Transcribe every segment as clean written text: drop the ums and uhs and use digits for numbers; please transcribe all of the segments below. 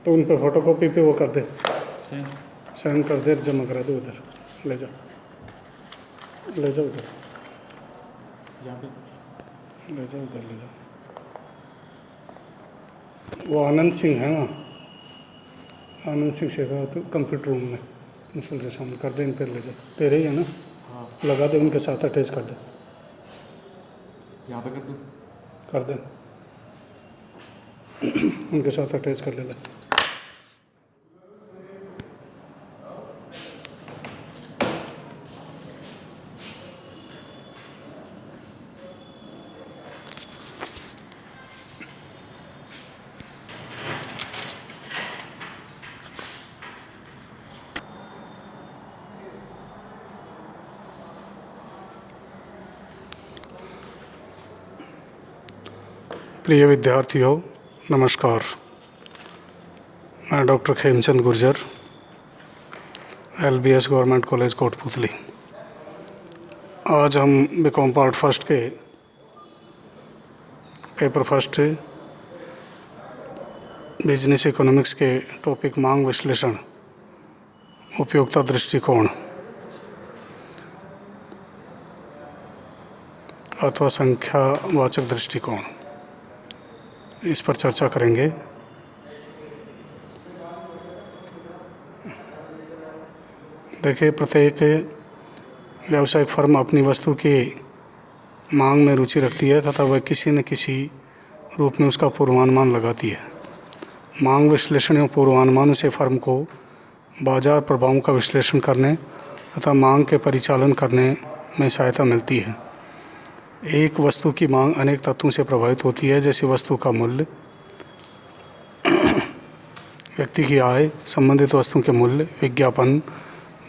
तो उन पर फोटोकॉपी पे वो कर दे, सेम साइन कर दे, जमा करा दे उधर, ले जा उधर, यहाँ पे ले जा उधर, ले जा। वो आनंद सिंह है ना, आनंद सिंह से कहो तो कंप्यूटर रूम में प्रिंसिपल से सामने कर दे, इन पर ले जा, तेरे ही है ना, हाँ लगा दे, उनके साथ अटैच कर दे, यहाँ पे कर दूँ। कर दे, उनके साथ अटैच कर ले ले। प्रिय विद्यार्थियों, नमस्कार। मैं doctor Khemchand Gurjar, LBS government college Kotputli. आज हम बीकॉम पार्ट फर्स्ट के पेपर फर्स्ट बिजनेस इकोनॉमिक्स के टॉपिक मांग विश्लेषण, उपयोगिता दृष्टिकोण अथवा संख्यावाचक दृष्टिकोण, इस पर चर्चा करेंगे। देखिए, प्रत्येक व्यावसायिक फर्म अपनी वस्तु की मांग में रुचि रखती है तथा वह किसी न किसी रूप में उसका पूर्वानुमान लगाती है। मांग विश्लेषण एवं पूर्वानुमान से फर्म को बाजार प्रभावों का विश्लेषण करने तथा मांग के परिचालन करने में सहायता मिलती है। एक वस्तु की मांग अनेक तत्वों से प्रभावित होती है, जैसे वस्तु का मूल्य, व्यक्ति की आय, संबंधित वस्तु के मूल्य, विज्ञापन,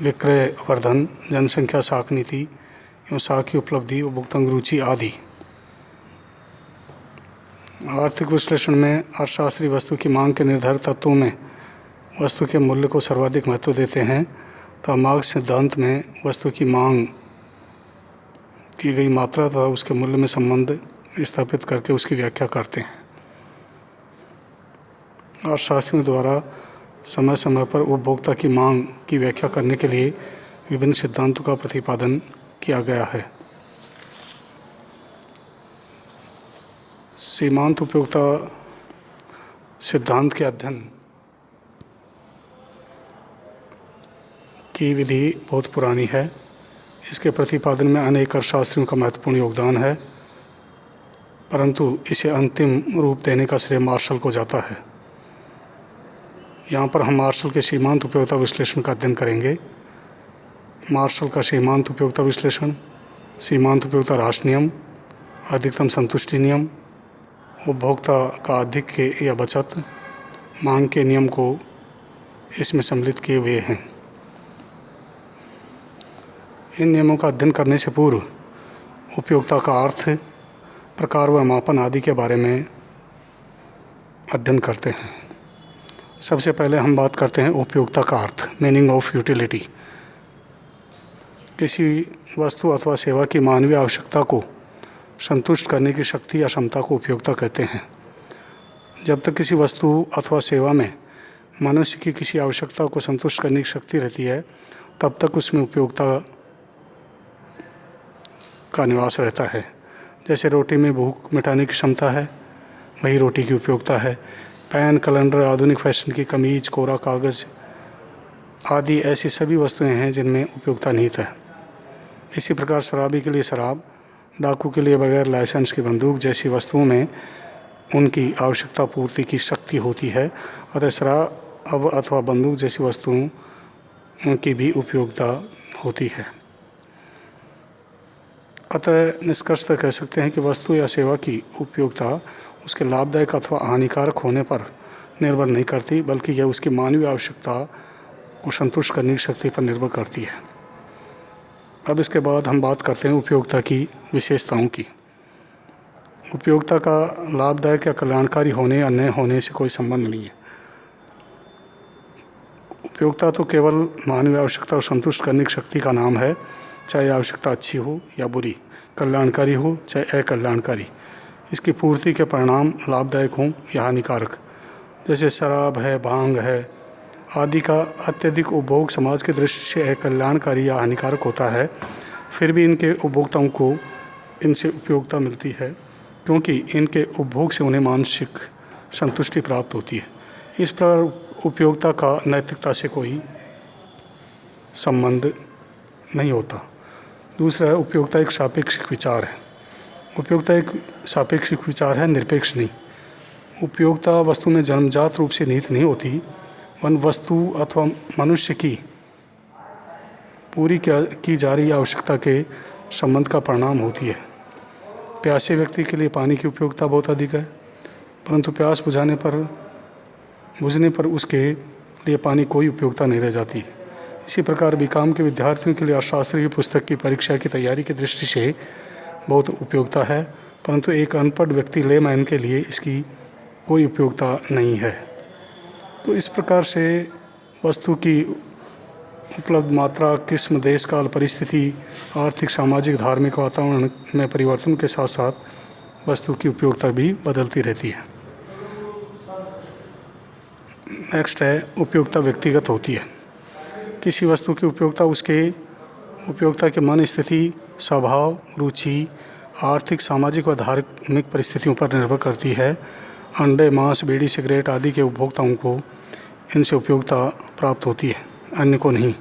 विक्रय वर्धन, जनसंख्या साख नीति एवं साख की उपलब्धि, उपभोक्ता रुचि आदि। आर्थिक विश्लेषण में अर्थशास्त्री वस्तु की मांग के निर्धारित तत्वों में वस्तु के मूल्य को सर्वाधिक महत्व देते हैं तथा मांग सिद्धांत में वस्तु की मांग की गई मात्रा तथा उसके मूल्य में संबंध स्थापित करके उसकी व्याख्या करते हैं। अर्थशास्त्रियों द्वारा समय समय पर उपभोक्ता की मांग की व्याख्या करने के लिए विभिन्न सिद्धांतों का प्रतिपादन किया गया है। सीमांत उपयोगिता सिद्धांत के अध्ययन की विधि बहुत पुरानी है। इसके प्रतिपादन में अनेक अर्थशास्त्रियों का महत्वपूर्ण योगदान है, परंतु इसे अंतिम रूप देने का श्रेय मार्शल को जाता है। यहाँ पर हम मार्शल के सीमांत उपयोगिता विश्लेषण का अध्ययन करेंगे। मार्शल का सीमांत उपयोगिता विश्लेषण, सीमांत उपयोगिता ह्रास नियम, अधिकतम संतुष्टि नियम, उपभोक्ता का आधिक्य या बचत, मांग के नियम को इसमें सम्मिलित किए हुए हैं। इन नियमों का अध्ययन करने से पूर्व उपयोगिता का अर्थ, प्रकार व मापन आदि के बारे में अध्ययन करते हैं। सबसे पहले हम बात करते हैं उपयोगिता का अर्थ, मीनिंग ऑफ यूटिलिटी। किसी वस्तु अथवा सेवा की मानवीय आवश्यकता को संतुष्ट करने की शक्ति या क्षमता को उपयोगिता कहते हैं। जब तक किसी वस्तु अथवा सेवा में मनुष्य की किसी आवश्यकता को संतुष्ट करने की शक्ति रहती है, तब तक उसमें उपयोगिता का निवास रहता है। जैसे रोटी में भूख मिटाने की क्षमता है, वही रोटी की उपयोगिता है। पेन, कैलेंडर, आधुनिक फैशन की कमीज, कोरा कागज़ आदि ऐसी सभी वस्तुएं हैं जिनमें उपयोगिता निहित है। इसी प्रकार शराबी के लिए शराब, डाकू के लिए बगैर लाइसेंस की बंदूक जैसी वस्तुओं में उनकी आवश्यकता पूर्ति की शक्ति होती है। अतः शराब अथवा बंदूक जैसी वस्तुओं उनकी भी उपयोगिता होती है। अतः निष्कर्षतः कह सकते हैं कि वस्तु या सेवा की उपयोगिता उसके लाभदायक अथवा हानिकारक होने पर निर्भर नहीं करती, बल्कि यह उसकी मानवीय आवश्यकता को संतुष्ट करने की शक्ति पर निर्भर करती है। अब इसके बाद हम बात करते हैं उपयोगिता की विशेषताओं की। उपयोगिता का लाभदायक या कल्याणकारी होने या न होने से कोई संबंध नहीं है। उपयोगिता तो केवल मानवीय आवश्यकता को संतुष्ट करने की शक्ति का नाम है, चाहे आवश्यकता अच्छी हो या बुरी, कल्याणकारी हो चाहे अकल्याणकारी, इसकी पूर्ति के परिणाम लाभदायक हों या हानिकारक, जैसे शराब है, भांग है आदि का अत्यधिक उपभोग समाज की दृष्टि से अकल्याणकारी या हानिकारक होता है, फिर भी इनके उपभोक्ताओं को इनसे उपयोगिता मिलती है, क्योंकि इनके उपभोग से उन्हें मानसिक संतुष्टि प्राप्त होती है। इस प्रकार उपयोगिता का नैतिकता से कोई संबंध नहीं होता। दूसरा है, उपयोगिता एक सापेक्षिक विचार है। उपयोगिता एक सापेक्षिक विचार है, निरपेक्ष नहीं। उपयोगिता वस्तु में जन्मजात रूप से निहित नहीं होती, वन वस्तु अथवा मनुष्य की पूरी की जा रही आवश्यकता के संबंध का परिणाम होती है। प्यासे व्यक्ति के लिए पानी की उपयोगिता बहुत अधिक है, परंतु प्यास बुझने पर उसके लिए पानी कोई उपयोगिता नहीं रह जाती। इसी प्रकार बीकॉम के विद्यार्थियों के लिए अर्थशास्त्र की पुस्तक की परीक्षा की तैयारी की दृष्टि से बहुत उपयोगिता है, परंतु एक अनपढ़ व्यक्ति लेमैन के लिए इसकी कोई उपयोगिता नहीं है। तो इस प्रकार से वस्तु की उपलब्ध मात्रा, किस्म, देश काल, परिस्थिति, आर्थिक, सामाजिक, धार्मिक वातावरण में परिवर्तन के साथ साथ वस्तु की उपयोगिता भी बदलती रहती है। नेक्स्ट है, उपयोगिता व्यक्तिगत होती है। किसी वस्तु की उपयोगिता उसके उपयोगिता के मन, स्थिति, स्वभाव, रुचि, आर्थिक, सामाजिक व धार्मिक परिस्थितियों पर निर्भर करती है। अंडे, मांस, बीड़ी, सिगरेट आदि के उपभोक्ताओं को इनसे उपयोगिता प्राप्त होती है, अन्य को नहीं।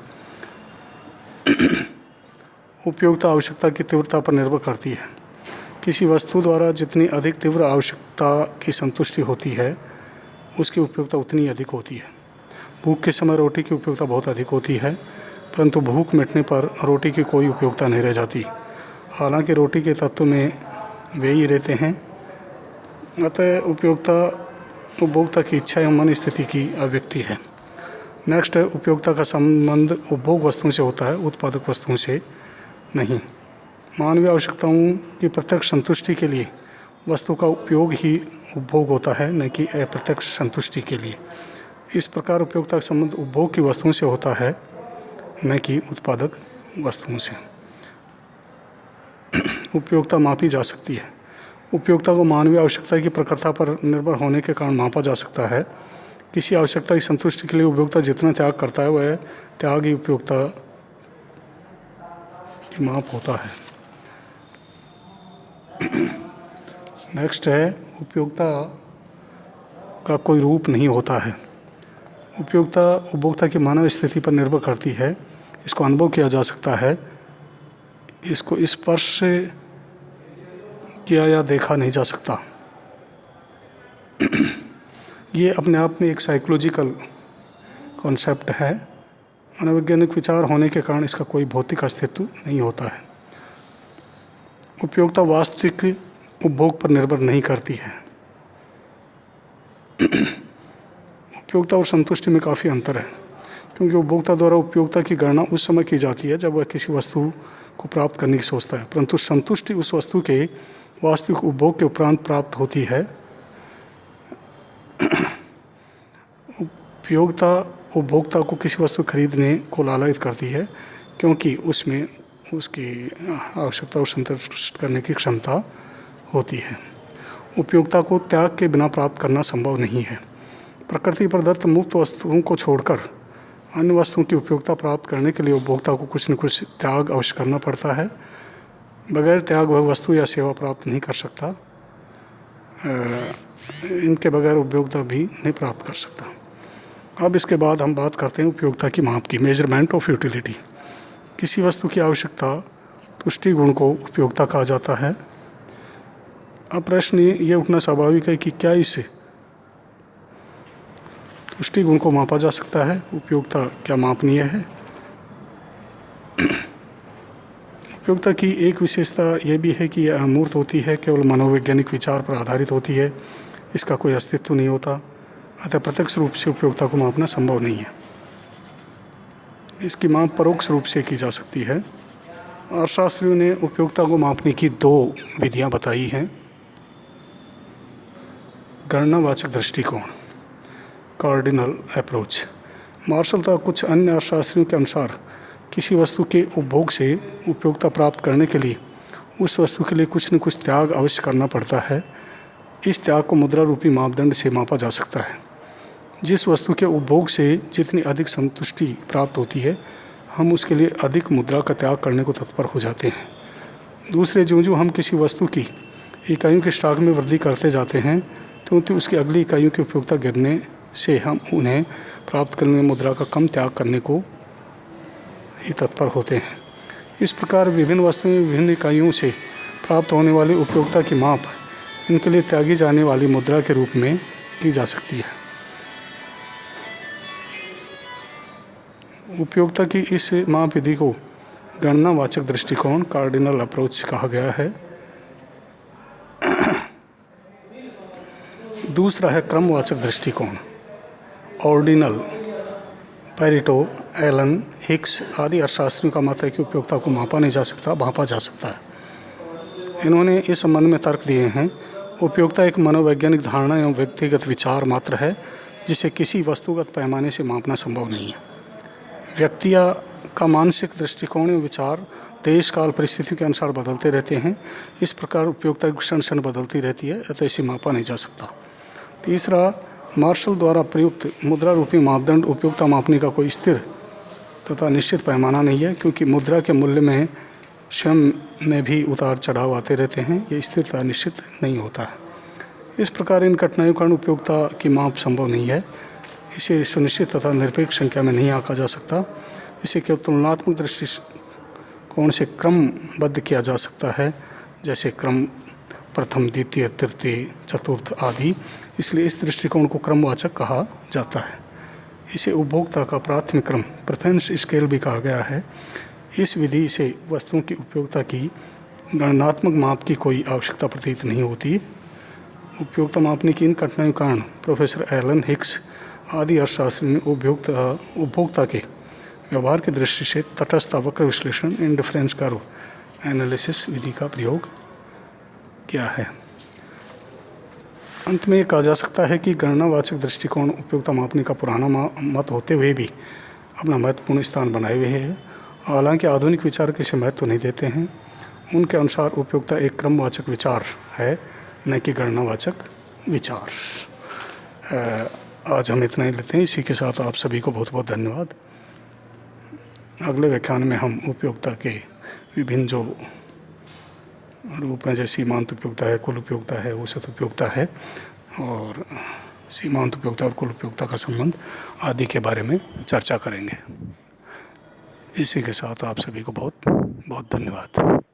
उपयोगिता आवश्यकता की तीव्रता पर निर्भर करती है। किसी वस्तु द्वारा जितनी अधिक तीव्र आवश्यकता की संतुष्टि होती है, उसकी उपयोगिता उतनी अधिक होती है। भूख के समय रोटी की उपयोगिता बहुत अधिक होती है, परंतु भूख मिटने पर रोटी की कोई उपयोगिता नहीं रह जाती। हालांकि रोटी के तत्व में वे ही रहते हैं। अतः उपभोक्ता की इच्छा एवं मन स्थिति की अभिव्यक्ति है। नेक्स्ट है, उपयोगिता का संबंध उपभोग वस्तुओं से होता है, उत्पादक वस्तुओं से नहीं। मानवीय आवश्यकताओं की प्रत्यक्ष संतुष्टि के लिए वस्तु का उपयोग ही उपभोग होता है, न कि अप्रत्यक्ष संतुष्टि के लिए। इस प्रकार उपयोगिता का संबंध उपभोग की वस्तुओं से होता है, न कि उत्पादक वस्तुओं से। उपयोगिता मापी जा सकती है। उपयोगिता को मानवीय आवश्यकता की प्रखरता पर निर्भर होने के कारण मापा जा सकता है। किसी आवश्यकता की संतुष्टि के लिए उपयोगिता जितना त्याग करता है, वह त्याग ही उपयोगिता की माप होता है। नेक्स्ट है, उपयोगिता का कोई रूप नहीं होता है। उपयोगिता उपभोक्ता की मानव स्थिति पर निर्भर करती है। इसको अनुभव किया जा सकता है, इसको स्पर्श किया या देखा नहीं जा सकता। ये अपने आप में एक साइकोलॉजिकल कॉन्सेप्ट है। मनोवैज्ञानिक विचार होने के कारण इसका कोई भौतिक अस्तित्व नहीं होता है। उपयोगिता वास्तविक उपभोग पर निर्भर नहीं करती है। उपयोगिता और संतुष्टि में काफ़ी अंतर है, क्योंकि उपभोक्ता द्वारा उपयोगिता की गणना उस समय की जाती है जब वह किसी वस्तु को प्राप्त करने की सोचता है, परंतु संतुष्टि उस वस्तु के वास्तविक उपभोग के उपरांत प्राप्त होती है। उपयोगिता उपभोक्ता को किसी वस्तु खरीदने को लालयित करती है, क्योंकि उसमें उसकी आवश्यकता को संतुष्ट करने की क्षमता होती है। उपयोगिता को त्याग के बिना प्राप्त करना संभव नहीं है। प्रकृति प्रदत्त मुफ्त वस्तुओं को छोड़कर अन्य वस्तुओं की उपयोगिता प्राप्त करने के लिए उपभोक्ता को कुछ न कुछ त्याग अवश्य करना पड़ता है। बगैर त्याग वह वस्तु या सेवा प्राप्त नहीं कर सकता। इनके बगैर उपयोगिता भी नहीं प्राप्त कर सकता। अब इसके बाद हम बात करते हैं उपयोगिता की माप की, मेजरमेंट ऑफ यूटिलिटी। किसी वस्तु की आवश्यकता तुष्टि गुण को उपयोगिता कहा जाता है। अब प्रश्न ये उठना स्वाभाविक है कि क्या इस तुष्टि गुण को मापा जा सकता है? उपयोगिता क्या मापनीय है? उपयोगिता की एक विशेषता यह भी है कि यह अमूर्त होती है, केवल मनोवैज्ञानिक विचार पर आधारित होती है। इसका कोई अस्तित्व नहीं होता, अतः प्रत्यक्ष रूप से उपयोगिता को मापना संभव नहीं है। इसकी माप परोक्ष रूप से की जा सकती है। अर्थशास्त्रियों ने उपयोगिता को मापने की 2 विधियां बताई हैं। गणनावाचक दृष्टिकोण, कार्डिनल अप्रोच। मार्शल तथा कुछ अन्य अर्थशास्त्रियों के अनुसार किसी वस्तु के उपभोग से उपयोगिता प्राप्त करने के लिए उस वस्तु के लिए कुछ न कुछ त्याग अवश्य करना पड़ता है। इस त्याग को मुद्रा रूपी मापदंड से मापा जा सकता है। जिस वस्तु के उपभोग से जितनी अधिक संतुष्टि प्राप्त होती है, हम उसके लिए अधिक मुद्रा का त्याग करने को तत्पर हो जाते हैं। दूसरे, जो हम किसी वस्तु की इकाइयों के स्टॉक में वृद्धि करते जाते हैं, तो उसकी अगली इकाइयों की उपयोगिता गिरने से हम उन्हें प्राप्त करने में मुद्रा का कम त्याग करने को ही तत्पर होते हैं। इस प्रकार विभिन्न वस्तुएं विभिन्न इकाइयों से प्राप्त होने वाली उपयोगिता की माप इनके लिए त्यागी जाने वाली मुद्रा के रूप में की जा सकती है। उपयोगिता की इस माप विधि को गणनावाचक दृष्टिकोण कार्डिनल अप्रोच कहा गया है। दूसरा है क्रमवाचक दृष्टिकोण। ऑर्डिनल, पेरेटो, एलन, हिक्स आदि अर्थशास्त्रियों का मत है कि उपयोगिता को मापा नहीं जा सकता, भांपा जा सकता है। इन्होंने इस संबंध में तर्क दिए हैं। उपयोगिता एक मनोवैज्ञानिक धारणा एवं व्यक्तिगत विचार मात्र है, जिसे किसी वस्तुगत पैमाने से मापना संभव नहीं है। व्यक्तिया का मानसिक दृष्टिकोण एवं विचार देश काल परिस्थितियों के अनुसार बदलते रहते हैं। इस प्रकार उपयोगिता क्षण क्षण बदलती रहती है, अतः इसे मापा नहीं जा सकता। तीसरा, मार्शल द्वारा प्रयुक्त मुद्रा रूपी मापदंड उपयोगिता मापने का कोई स्थिर तथा निश्चित पैमाना नहीं है, क्योंकि मुद्रा के मूल्य में स्वयं में भी उतार चढ़ाव आते रहते हैं। ये स्थिरता निश्चित नहीं होता है। इस प्रकार इन कठिनाइयों के कारण उपयोगिता की माप संभव नहीं है। इसे सुनिश्चित तथा निरपेक्ष संख्या में नहीं आंका जा सकता। इसे केवल तुलनात्मक दृष्टिकोण से क्रमबद्ध किया जा सकता है, जैसे क्रम प्रथम, द्वितीय, तृतीय, चतुर्थ आदि। इसलिए इस दृष्टिकोण को क्रमवाचक कहा जाता है। इसे उपभोक्ता का प्राथमिक क्रम, प्रेफरेंस स्केल भी कहा गया है। इस विधि से वस्तुओं की उपयोगिता की गणनात्मक माप की कोई आवश्यकता प्रतीत नहीं होती। उपयोगिता मापने की इन कठिनाइयों के कारण प्रोफेसर एलन, हिक्स आदि अर्थशास्त्री ने उपभोक्ता के व्यवहार की दृष्टि से तटस्थ वक्र विश्लेषण, इंडिफरेंस कर्व एनालिसिस विधि का प्रयोग किया है। अंत में ये कहा जा सकता है कि गणनावाचक दृष्टिकोण उपयोगिता मापने का पुराना मत होते हुए भी अपना महत्वपूर्ण स्थान बनाए हुए है। हालांकि आधुनिक विचार इसे महत्व नहीं देते हैं। उनके अनुसार उपयोगिता एक क्रमवाचक विचार है, न कि गणनावाचक विचार। आज हम इतना ही लेते हैं। इसी के साथ आप सभी को बहुत बहुत धन्यवाद। अगले व्याख्यान में हम उपयोगिता के विभिन्न जो रूप हैं, जैसे सीमांत उपयोगिता है, कुल उपयोगिता है, औसत उपयोगिता है, और सीमांत उपयोगिता और कुल उपयोगिता का संबंध आदि के बारे में चर्चा करेंगे। इसी के साथ आप सभी को बहुत बहुत धन्यवाद।